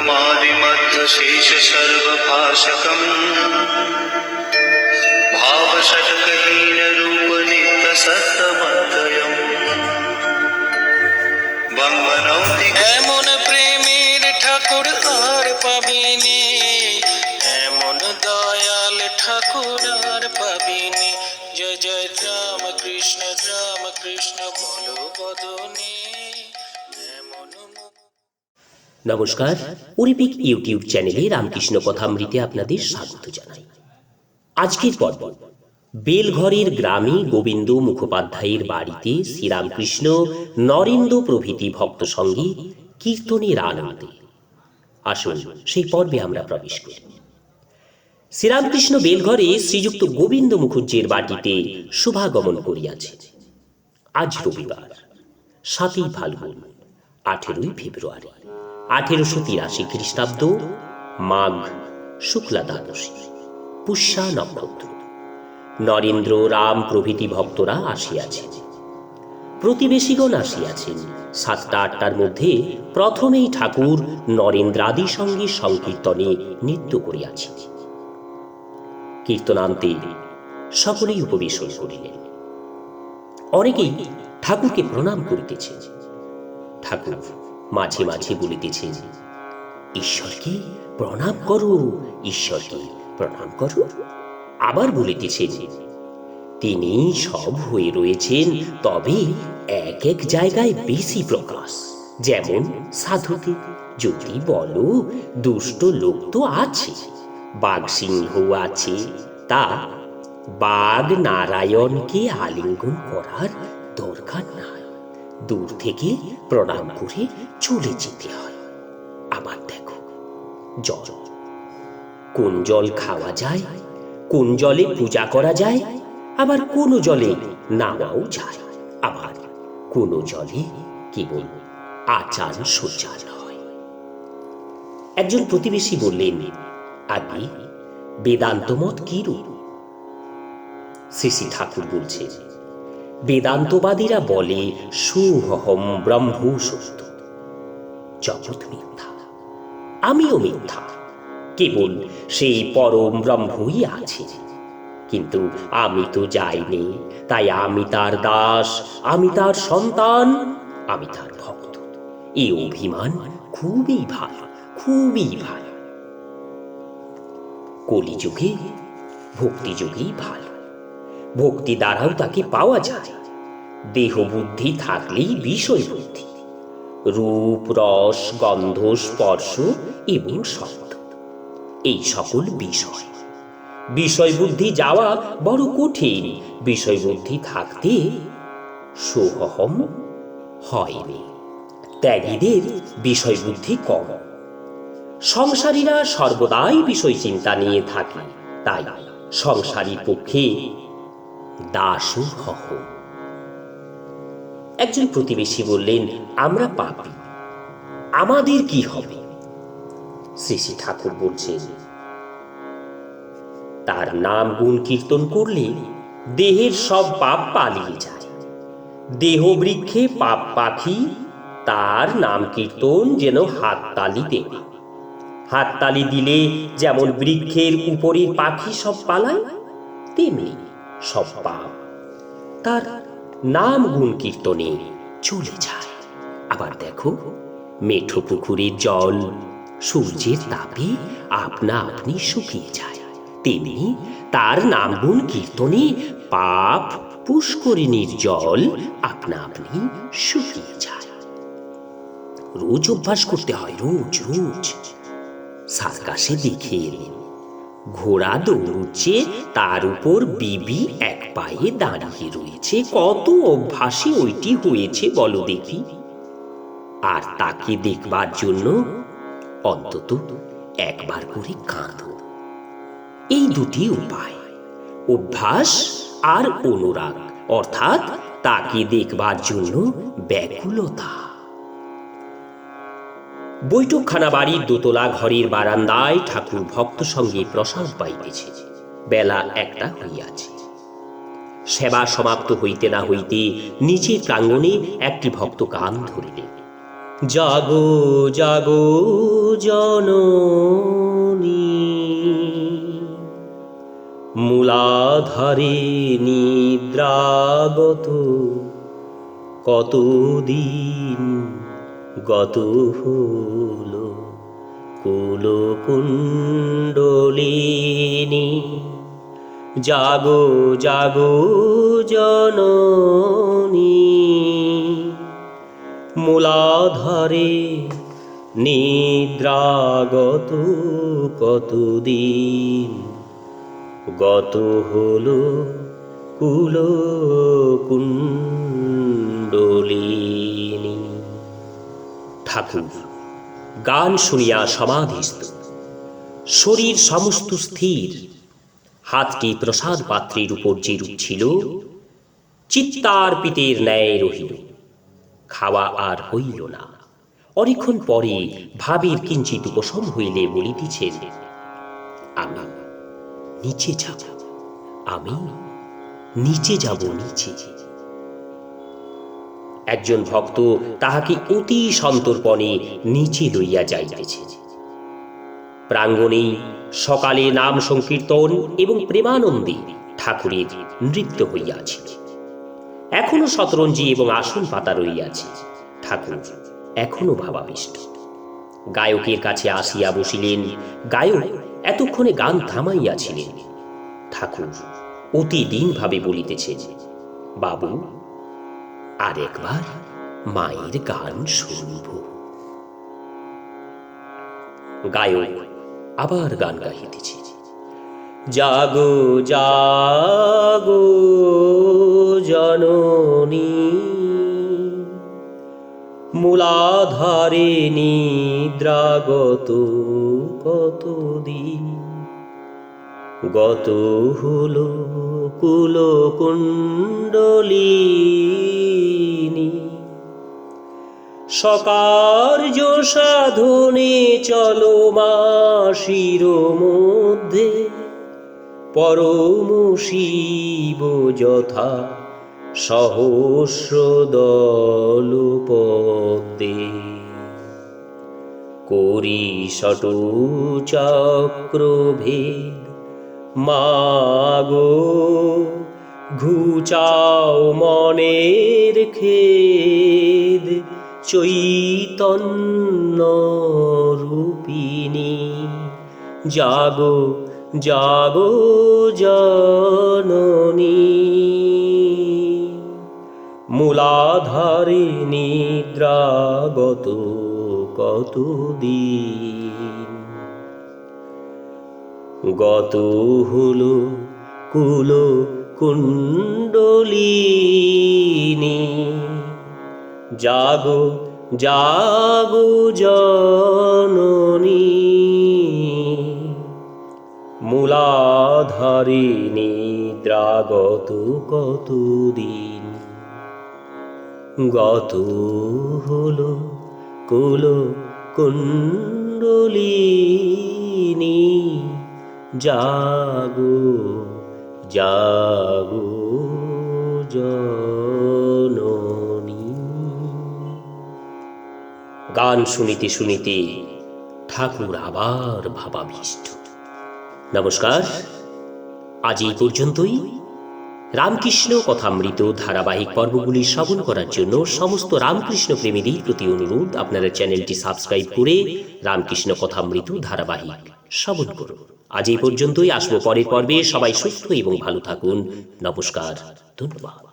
ब्रह्मादिमध्यशेष सर्वभाषकम् भावषट्कहीन रूप नित्य सत्तमद्वयम् बंगनौति এমন প্রেমের ঠাকুর আর পাবিনি, এমন দয়াল ঠাকুর আর পাবিনি। জয় জয় রাম কৃষ্ণ বলো বদনে এমন। নমস্কার, অরিপিক ইউটিউব চ্যানেলে রামকৃষ্ণ কথামৃতে আপনাদের স্বাগত জানাই। আজকের পর্ব বেলঘরের গ্রামে গোবিন্দ মুখোপাধ্যায়ের বাড়িতে শ্রীরামকৃষ্ণ, নরেন্দ্র প্রভৃতি ভক্ত সঙ্গে কীর্তনের আনন্দে। আসুন সেই পর্বে আমরা প্রবেশ করি। শ্রীরামকৃষ্ণ বেলঘরে শ্রীযুক্ত গোবিন্দ মুখুজ্জের বাটিতে শুভাগমন করিয়াছে। আজ রবিবার, ৭ই ফাল্গুন, ১৮ই ফেব্রুয়ারি ১৮৮৩ খ্রিস্টাব্দ, মাঘ শুক্লা দ্বাদশী, পুষ্যা নক্ষত্র। নরেন্দ্র, রাম প্রভৃতি ভক্তরা আসিয়াছেন, প্রতিবেশীগণ আসিয়াছেন। ৭টা-৮টার মধ্যে প্রথমেই ঠাকুর নরেন্দ্রাদি সঙ্গে সংকীর্তনে নৃত্য করিয়াছেন। কীর্তনান্তে সকলেই উপবেশন করিলেন। অনেকেই ঠাকুরকে প্রণাম করিতেছেন। ঠাকুর মাঝে মাঝে বলিতেছেন, ঈশ্বরকে প্রণাম করো, ঈশ্বরকে প্রণাম করো। আবার বলিতেছেন, তিনি সব হয়ে রয়েছেন, তবে এক এক জায়গায় বেশি প্রকাশ। যেমন সাধুতে যদি বলো, দুষ্ট লোক তো আছে, বাঘ সিংহ আছে, তা বাঘ নারায়ণকে আলিঙ্গন করার দরকার নাই, দূর থেকে প্রণাম করে চলে যেতে হয়। আবার দেখো জল, কোন জল খাওয়া যায়, কোন জলে পূজা করা যায়, আবার কোন জলে নামাও যায়, আবার কোন জলে কেবল আচার সচার হয়। একজন প্রতিবেশী বললেন, আগে বেদান্ত মত কি রূপ? শ্রী শ্রী ঠাকুর বলছেন, বেদান্তবাদীরা বলে সোহম ব্রহ্ম সত্য, জগৎ মিথ্যা, আমিও মিথ্যা, কেবল সেই পরম ব্রহ্মই আছে। কিন্তু আমি তো যাইনি, তাই আমি তার দাস, আমি তার সন্তান, আমি তার ভক্ত। এই অভিমান খুবই ভালো, খুবই ভালো। কলিযুগে ভক্তিযোগেই ভালো, ভক্তি দ্বারাও তাকে পাওয়া যায়। দেহ বুদ্ধি থাকলেই বিষয় বুদ্ধি, রূপ রস গন্ধ স্পর্শ এবং শব্দ, এই সকল বিষয়। বিষয় বুদ্ধি যাওয়া বড় কঠিন। বিষয় বুদ্ধি থাকতে সোহম হয়নি। ত্যাগীদের বিষয় বুদ্ধি কম। সংসারীরা সর্বদাই বিষয় চিন্তা নিয়ে থাকে, তাই সংসারীর পক্ষে দাসোহম। একজন প্রতিবেশী বললেন, আমরা পাপী, আমাদের কি হবে? শ্রী শ্রী ঠাকুর বলছেন, তার নাম গুণ কীর্তন করলে দেহের সব পাপ পালিয়ে যায়। দেহ বৃক্ষে পাপ পাখি, তার নাম কীর্তন যেন হাততালি দেওয়া। হাততালি দিলে যেমন বৃক্ষের উপরের পাখি সব পালায়, তেমনি সব পাপ তার নাম গুণ কীর্তনে চলে যায়। আবার দেখো, মেঠো পুকুরের জল সূর্যের তাপে আপনা আপনি শুকিয়ে যায়, তেমনি তার নাম গুণ কীর্তনে পাপ পুষ্করিণীর জল আপনা আপনি শুকিয়ে যায়। রোজ অভ্যাস করতে হয়, রোজ রোজ। সার্কাসে দেখে এলেন, ঘোড়া দৌড়চ্ছে, তার উপর বিবি এক পায়ে দাঁড়িয়ে রয়েছে। কত অভ্যাসে ওইটি হয়েছে বলো দেখি। আর তাকে দেখবার জন্য অন্তত একবার করে কাঁদো। এই দুটি উপায়, অভ্যাস আর অনুরাগ, অর্থাৎ তাকে দেখবার জন্য ব্যাকুলতা। বৈঠকখানা বাড়ির দোতলা ঘরের বারান্দায় ঠাকুর ভক্ত সঙ্গে প্রসাদ পাইতেছে। বেলা ১টা হইয়াছে। সেবা সমাপ্ত হইতে না হইতে নিচের প্রাঙ্গণে একটি ভক্ত গান ধরিলেন। জাগো জাগো জননী, মূলাধারে নিদ্রাগত, কতদিন গত হলো কুলকুণ্ডলিনী। জাগো জাগো জননী, মূলাধারে নিদ্রাগত, কতদিন গত হলো কুলকুণ্ডলিনী। ঠাকুর গান শুনিয়া সমাধিস্থ, শরীর সমস্ত স্থির, হাতটি প্রসাদ পাত্রের উপর যেরূপ ছিল চিত্তার্পিতের ন্যায় রহিল। খাওয়া আর হইল না। অনেকক্ষণ পরে ভাবের কিঞ্চিত উপশম হইলে বলিতেছেন, আমি নিচে যাব, আমি নিচে যাব, নিচে। একজন ভক্ত তাহাকে অতি সন্তর্পণে নিচে লইয়া যাইতেছে। প্রাঙ্গণেই সকালে নাম সংকীর্তন এবং প্রেমানন্দে ঠাকুরের নৃত্য হইয়াছে। এখনো শতরঞ্জি এবং আসন পাতা রইয়াছে। ঠাকুর এখনো ভাবাবিষ্ট। গায়কের কাছে আসিয়া বসিলেন। গায়ক এতক্ষণে গান থামাইয়াছিলেন। ঠাকুর অতি দীনভাবে বলিতেছেন, বাবু, আর একবার মায়ের গান শুনব। গায়ক আবার গান গাহিতেছে, জাগো জাগো জননী, মূলাধারে নিদ্রাগত, কতদিন গত হলো কুলকুণ্ডলিনী। সকার্য সাধনে চলো মা শির মধ্যে, পরম শিব যথা সহস্র দল পদ্মে। করি শট চক্রভেদ মাগো, ঘুচাও মনের খেদ, চৈতন্য রূপিণী। জাগো জাগো জননী, মূলাধারে নিদ্রাগত, কতদিন গত হলো কুলকুণ্ডলিনী। জাগো জাগো জননী, মূলাধারে নিদ্রাগত, কতদিন গত হলো কুলকুণ্ডলিনী। জাগো জাগো জননী। গান শুনিতে শুনিতে ঠাকুর আবার ভাবাবিষ্ট। নমস্কার, আজ এই পর্যন্তই। রামকৃষ্ণ কথামৃত ধারাবাহিক পর্বগুলি শ্রবণ করার জন্য সমস্ত রামকৃষ্ণ প্রেমীদের প্রতি অনুরোধ, আপনারা চ্যানেলটি সাবস্ক্রাইব করে রামকৃষ্ণ কথামৃত ধারাবাহিক শ্রবণ করুন। আজ এই পর্যন্তই। আসবো পরের পর্বে। সবাই সুস্থ এবং ভালো থাকুন। নমস্কার, ধন্যবাদ।